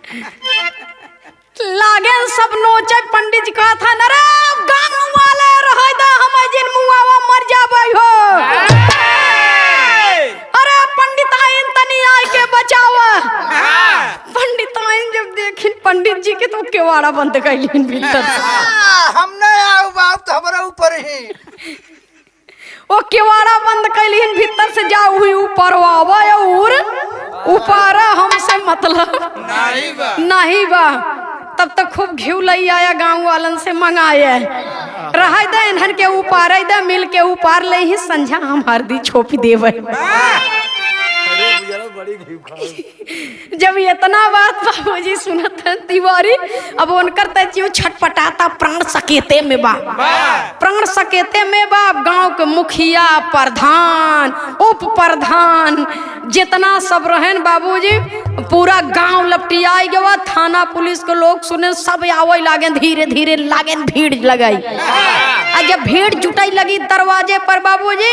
लागे सब नोचे पंडित जी कहा था नरे गांव वाले रह दा हम जिन मुआवा मर जाबे हो अरे पंडिताइन तनी आए के बचावा पंडिताइन जब देखिन पंडित जी के तो केवाड़ा बंद कैलिन भीतर से हम नहीं आऊ बाप तो हमारा ऊपर ही ओ केवाड़ा बंद कैलिन भीतर से जाओ हुई ऊपर आवा और ऊपर हमसे मतलब नहीं बा तब तक खूब घिउ लई आया गांव वालन से मंगाए रह दे इन्हन के ऊपर दे मिल के ऊपर ले ही संझा हम हरदी छोपी देवे बड़ी घी खाओ। जब इतना बात बाबूजी सुनत है तिवारी अब उनकर तू छटपटाता प्राण सकेते में बा प्राण सकेते में बा गांव के मुखिया प्रधान उप प्रधान जितना सब रहन बाबूजी पूरा गांव लपटियाई गवा थाना पुलिस के लोग सुने सब आवे लागे धीरे धीरे लागे भीड़ लगाई आ जब भीड़ जुटाई लगी दरवाजे पर बाबूजी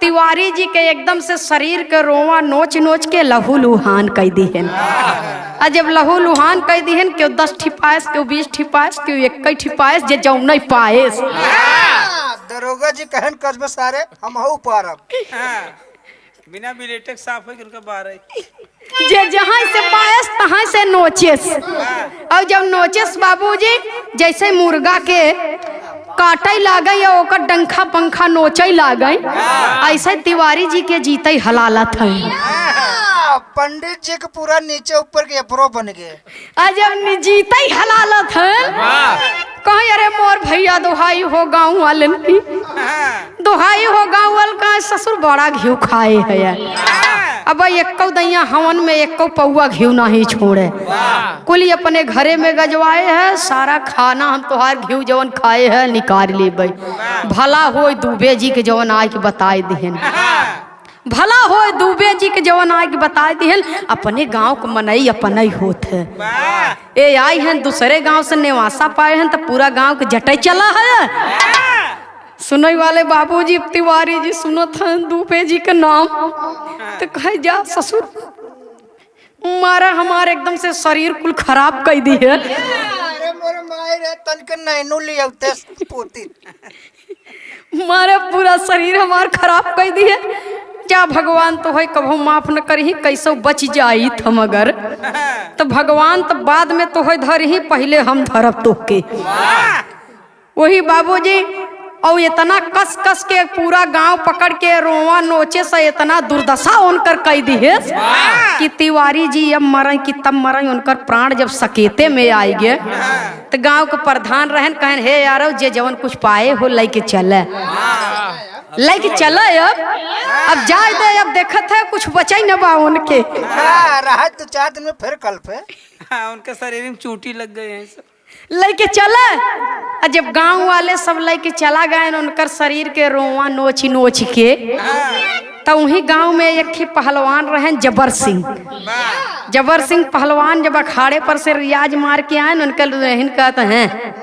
तिवारी जी के एकदम से शरीर के रोवा नोच नोच के लहू लुहान कह दिहन आ जब लहू लुहान कह दिहन क्यों 10 ठिपायस क्यों 20 ठिपायस क्यों 21 ठिपायस जे जाऊ नहीं पाएस दरोगा जी कहन कसबे सारे हम हऊ पारब बिना बिलेटेक साफ है कि उनका बाहर है जे जहाँ से पायस तहाँ से नोचेस और जब नोचेस बाबूजी जैसे मुर्गा के काटे लागे या ओकर डंखा पंखा नोचे लागे ऐसे तिवारी जी के जीते हलालत है पंडित जी के पूरा नीचे ऊपर के अफरो बन गए जब जीते हलालत है कहीं अरे मोर भैया दोहाई हो गाँव वाले दोहाई हो गाँव वाले का ससुर बड़ा घी खाए है अब एको दैया हवन में एको पौआ घी नहीं छोड़े कुल अपने घरे में गजवाए है सारा खाना हम तोहार घी जवन खाए है निकाल लेबै भला हो दुबे जी के जवन आए के बताए दिहन भला हो दुबे जी के जवन आए के बताए दिहन अपने गांव के मनई अपने होत है ए आई हैं दूसरे गांव से नेवासा पाए हैं तो पूरा गांव के जटे चला है सुनई वाले बाबूजी तिवारी जी सुनत हैं दुबे जी के नाम तो कहे जा ससुर मारा हमारे एकदम से शरीर कुल खराब कर दी है अरे मोर माई रे तन के नैनो लियाउते पोती मारे पूरा शरीर हमार खराब कर दी है जा भगवान तो है कभो माफ न करही कैसो बच जाई हम अगर तो भगवान तो बाद में तो है धर ही पहले हम धरब तोके। वही बाबूजी और इतना कस कस के पूरा गांव पकड़ के रोवा नोचे से इतना दुर्दशा उनकर कह दी है कि तिवारी जी अब मर कि तब मर। उनकर प्राण जब सकेते में आई गए तो गांव के प्रधान रहन कहन हे यार जे जवन कुछ पाए हो लेके चले लेके चले अब जाए दे। अब देखत है कुछ बचा न बा उनके रहा तो 4 दिन में फिर कल पे हाँ, उनके शरीर में चूटी लग गए हैं सब। लेके चले। जब गांव वाले सब लेके चला गए उनकर शरीर के रोवा नोच नोच के तो वही गांव में एक ही पहलवान रहे जबर सिंह। जबर सिंह पहलवान जब अखाड़े पर से रियाज मार के आए उनके रहन कहते हैं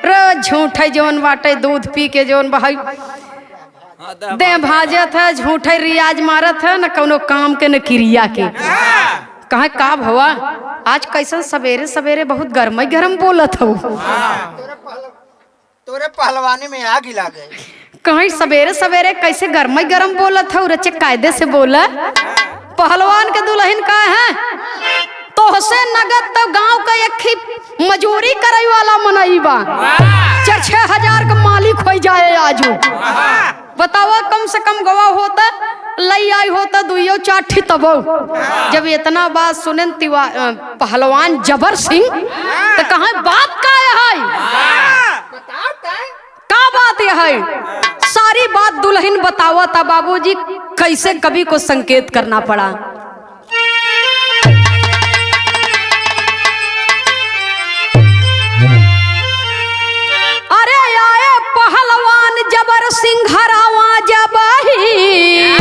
रोज झूठे जौन बाटे दूध पी के जौन भाई दे भाजत है झूठे रियाज मारत है न कोनो काम के न क्रिया के। कहा का भवा आज कैसन सवेरे सवेरे बहुत गरम गरम बोलत हो। तोरे पहलवानी में आग ही लागे। कहीं सवेरे सवेरे कैसे गरम गरम बोलत हो रचे कायदे से बोला। पहलवान के दुल्हन का है तो से नगद तो गांव का एक ही मजूरी करे वाला मनई बा 4-6 हजार का मालिक हो जाए आजू। बतावा कम से कम गवाह होता लई आई होता 2-4 तब। जब इतना बात सुने पहलवान जबर सिंह तो कहा बात का है का बात यह है। सारी बात दुल्हन बतावा था बाबूजी कैसे कवि को संकेत करना पड़ा। अरे आए पहलवान जबर सिंह हरावा जबही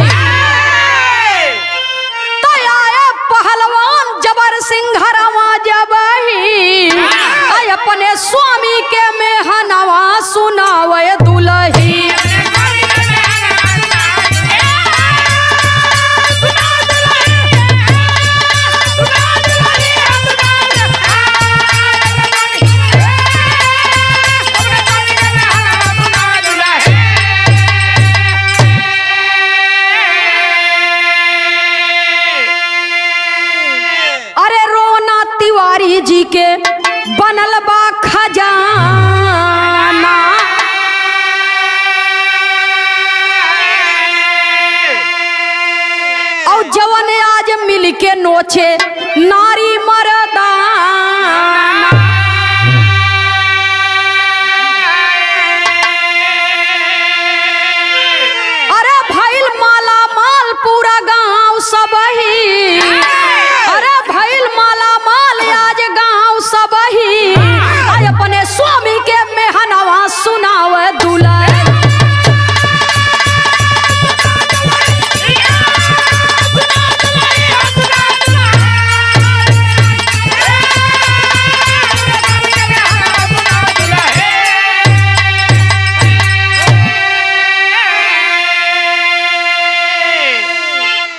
तो आए पहलवान जबर सिंह हरावा जबही अपने स्वामी के मेहनवा सुनावे दुलही। अरे रोना तिवारी जी के बनल बा खजाना और जवन आज मिल के नोचे नारी मर्दाना। अरे भइल माला माल पूरा गांव सबही। अरे भइल माला माल आज गांव सबही अपने स्वामी के मेहनवा सुनावे दुल्हा।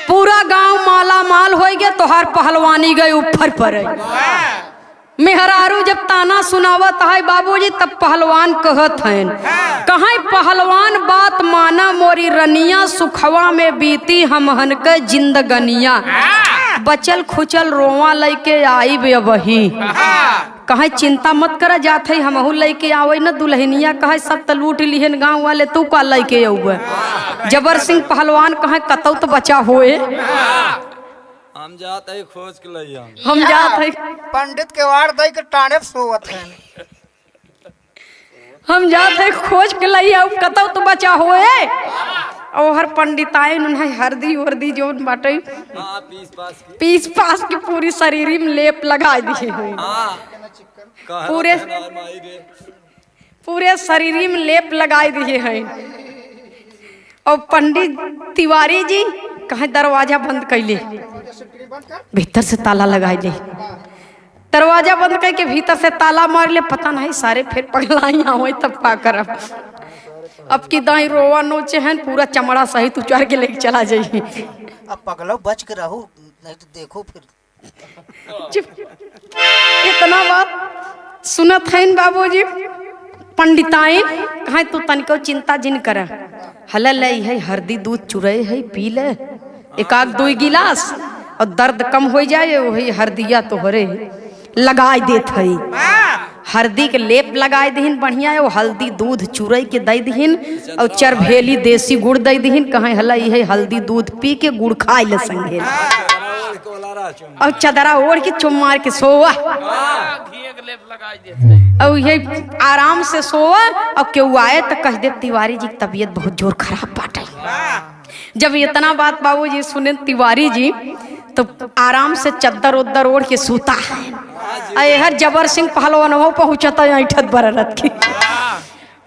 पूरा गांव माला माल हो गया तोहार पहलवानी गए ऊपर पर। मेहरारू जब ताना सुनावत है बाबूजी तब पहलवान कहत हैं कहीं पहलवान बात माना मोरी रनिया सुखवा में बीती हमहन के जिंदगनिया बचल खुचल रोवा लेके आई बे वही। कहीं चिंता मत कर जाते हमहू लेके आवे न दुल्हनिया कहे सब तो लूट लिहन गांव वाले तू का लेके आवे। जबर सिंह पहलवान कहे कतौ तो बचा होए हम जाते हैं खोज के लिए हम जात है पंडित के वार दई के टाणे सोवत है। हम जात है खोज के लिए अब कतौ तो बचा होए। और हर पंडिताई उन्हें हरदी वर्दी जो बाटे हाँ पीस पास की पूरी शरीर में लेप लगा दिए हैं। पूरे शरीर में लेप लगाए दिए हैं। और पंडित तिवारी जी कहे दरवाजा बंद कैले भीतर से ताला लगाए ले। दरवाजा बंद करके भीतर से ताला मार ले। पता नहीं सारे फिर पगलाइया हो तब का करब। अब की दाई रोवा नोचे हैं पूरा चमड़ा सहित उचार के लेके चला जाइए। अब पगलो बच के रहो नहीं तो देखो फिर। इतना बात सुनत है बाबूजी पंडिताइन कहा तू तनिको चिंता जिन कर, हल ले है हल्दी दूध चुरई है पी ले एक आध 2 गिलास और दर्द कम हो जाए। वही हरदिया तोहरे लगाए देत है, हल्दी के लेप लगाए दीन बढ़िया है। वो हल्दी दूध चुरई के दे दीन और चरभेली देसी गुड़ दे दीन। कहें हल है हल्दी दूध पी के गुड़ खाए ले संगे और चदरा ओढ़ के चुम मार के सोवा और ये आराम से सोवा। और क्यों आए तो कह दे तिवारी जी की तबीयत बहुत जोर खराब बाटे। जब इतना बात बाबूजी सुने तिवारी जी तो आराम से चद्दर उद्दर ओढ़ के सूता है। हर जबर सिंह पहलवान वो पहुंचता ऐठत बरत की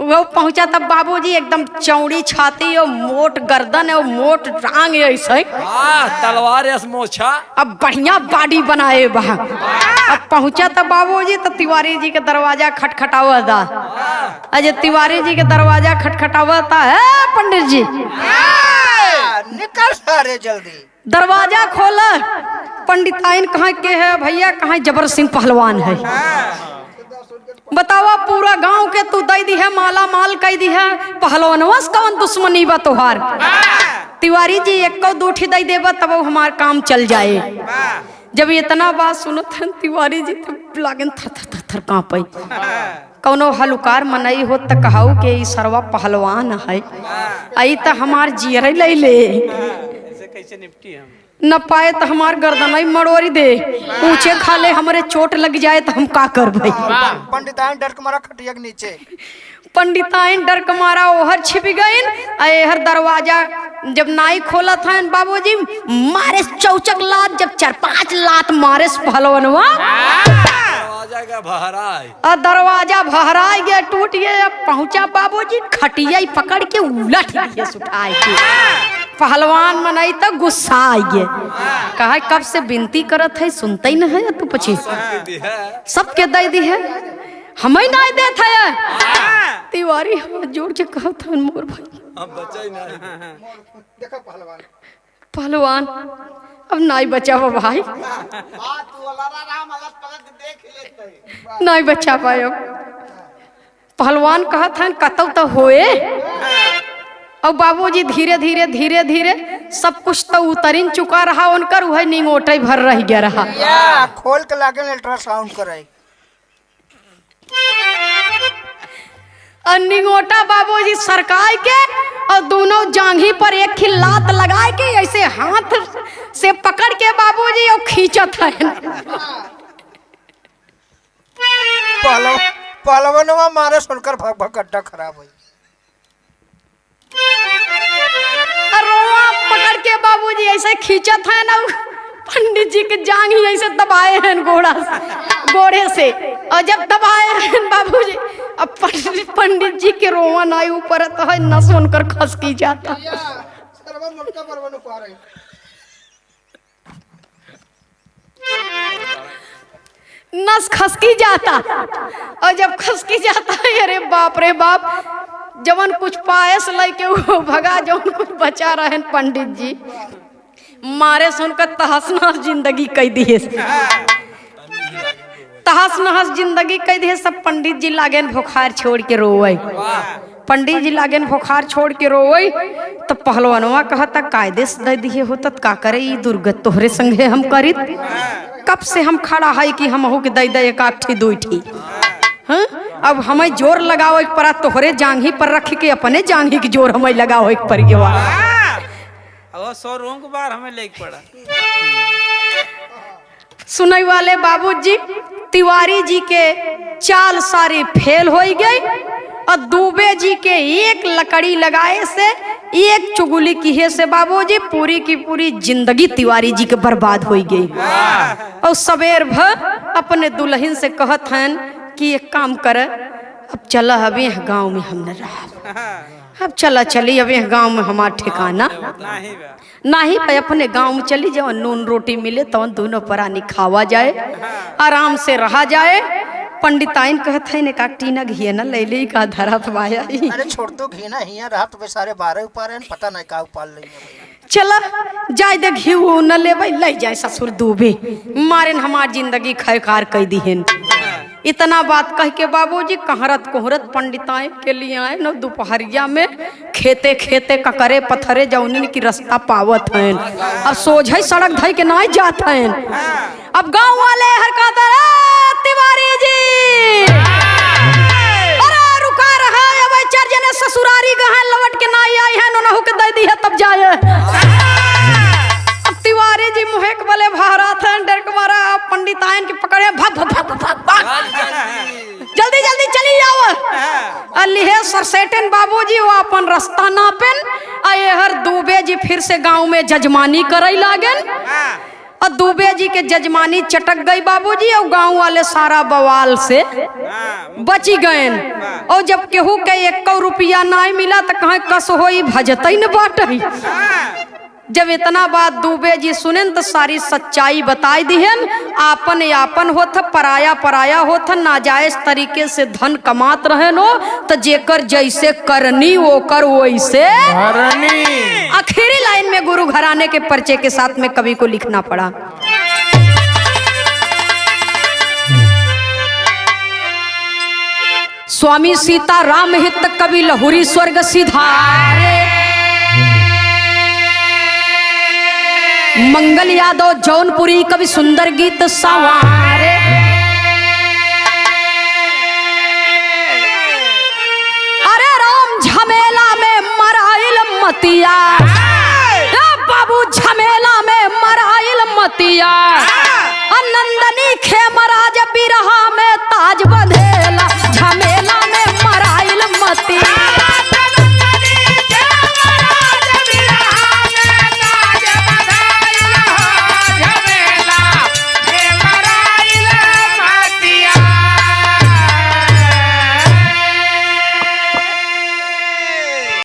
वो पहुंचा तब बाबूजी एकदम चौड़ी छाती और मोट गर्दन और मोट टांग ऐसे तलवार मोछा अब बढ़िया बॉडी बनाए बहा। अब पहुंचा तब बाबूजी तो तिवारी जी के दरवाजा खटखटावा था। अजय तिवारी जी के दरवाजा खटखटावा था है पंडित जी निकल सारे जल्दी। दरवाजा खोला, पंडिताइन कहाँ के है भैया? कहाँ जबर सिंह पहलवान है। बतावा पूरा गांव के तू दई दी है माला माल कह दी है, पहलवानवा से कौन दुश्मनी बा तोहार? तिवारी जी एक को दूठी दई देबा तब हमार काम चल जाए। जब इतना बात सुनत हैं तिवारी जी तो लागन थर थर थर थर कांपई। कौनो हलुकार मनई हो त कहाऊ के ई सरवा पहलवान है, आई त हमार जियरे ले ले कैसे निपटी हम न पाए तो हमार गर्दनई मड़ोरी दे, ऊंचे खाले हमारे चोट लग जाए तो हम का कर भाई? पंडिताइन डर के मारा खटिया के नीचे। पंडिताइन डर के मारा ओहर छिप गईन। हर दरवाजा जब नाई खोला था बाबूजी मारे चौचक लात, जब 4-5 लात मारे पहलवनवा दरवाजा भहराई गया टूट गया। पहुंचा बाबूजी खटिया पकड़ के उलट दिए सुठाई के। पहलवान मनाई तो गुस्सा आई गया, कहा कब से विनती करत है सुनते ही न है तू पछी सबके दे दी है हमें नहीं देता है। तिवारी हम जोड़ के कहा था मोर भाई देखो पहलवान पहलवान अब नहीं बचा वो भाई, नहीं बचा पाए। पहलवान कहा था कतौ तो होए। और बाबूजी धीरे धीरे धीरे धीरे सब कुछ तो उतरिन चुका रहा उनकर, वह निंगोटे भर रह गया रहा। या खोल के लागे अल्ट्रासाउंड कराई और निंगोटा बाबूजी सरकाय के और दोनों जांघी पर एक ही लात लगाए के ऐसे हाथ से पकड़ के बाबूजी और खींचत है। पहलवानवा मारे सुनकर भग भग गड्ढा खराब हुई। रोआ पकड़ के बाबूजी ऐसे खींचत है ना, पंडित जी के जांग ही ऐसे दबाए हैं घोड़े से। और जब दबाए हैं बाबूजी अब पंडित जी के रोआ नाई ऊपर तो है न सुनकर खसकी जाता। नस खसकी जाता और जब खसकी जाता है अरे बाप रे बाप, जवन कुछ पायस लेके वो भगा, जवन कुछ बचा रहे पंडित जी मारे सुनकर तहस नहस जिंदगी कह दिए, तहस नहस जिंदगी कह दिए। सब पंडित जी लागेन बुखार छोड़ के रोए, पंडित जी लागेन बुखार छोड़ के रोए। तो पहलवानवा कहता कायदे से दे दिए होता का करे ई दुर्गत तोहरे संगे हम करित। कब से हम खड़ा है कि हम हो के दे दे एक आठी दुईठी। हाँ अब हमें जोर लगाओ एक पर तोहरे जांघी पर रख के अपने जांघी की जोर हमें लगाओ एक पर गवा। और 100 रोंग बार हमें लेके पड़ा। सुनई वाले बाबूजी तिवारी जी के चाल सारी फेल हो गई और दुबे जी के एक लकड़ी लगाए से एक चुगली की से बाबूजी पूरी की पूरी जिंदगी तिवारी जी के बर्बाद हो गई। और सवेर भर अपने दुल्हन से कहत हैं कि एक काम कर अब चला अभी गांव में हमने रहा, अब चला चली अभी गांव में हमारा ठिकाना नहीं भाई, अपने गांव में चली जाओ, नून रोटी मिले तो दोनों परानी खावा जाए, आराम से रहा जाए। पंडिताइन कहते हैं का टीना घी न ले ले का धरा पाया। अरे छोड़ तो घी ना हिया रहा तो सारे 12 ऊपर हैं, पता नहीं का उपाल ले चला जाए दे घी न ले भाई ले जाए ससुर दूबे मारे हमार जिंदगी खैकार कह दी है। इतना बात कह के बाबूजी कहरत कोहरत पंडिताएं के लिए आए न दोपहरिया में खेते खेते ककरे पत्थरे जौनिन की रास्ता पावत हैं। अब सोझे सड़क धई के नहीं जात हैं। अब गांव वाले हरकत तिवारी जी अरे रुका रहा है अब चार जने ससुरारी गए लौट के नहीं आई है नोनहु के दे दी है तब जाए। तिवारी जी मुहे के बले भारत हैं डर के मारा पंडितायन के पकड़े भाग भाग भाग भाग भाग जल्दी जल्दी चली जाओ। अलिहे सरसेटन बाबूजी वो अपन रास्ता नापेन आए हर दुबे जी फिर से गांव में जजमानी करई लागन और दुबे जी के जजमानी चटक गई बाबूजी और गांव वाले सारा बवाल से बची गए। और जब केहू के 1 रुपया नहीं मिला तो कहीं कस होई भजतई न बाटई। जब इतना बात दुबे जी सुनेन तो सारी सच्चाई बताई दिहन। आपन यापन होत पराया पराया होत नाजायज तरीके से धन कमात रहन हो तो जेकर जैसे करनी ओकर वैसे आखिरी लाइन में गुरु घराने के पर्चे के साथ में कवि को लिखना पड़ा। स्वामी सीता राम हित कवि लहुरी स्वर्ग सिधारे। मंगल यादव जौनपुरी कवि सुंदर गीत सवारे। अरे राम झमेला में मराइल मतिया बाबू झमेला में मराइल मतिया। नंदनी खेमराज बिरहा में ताज बंधेला झमेला।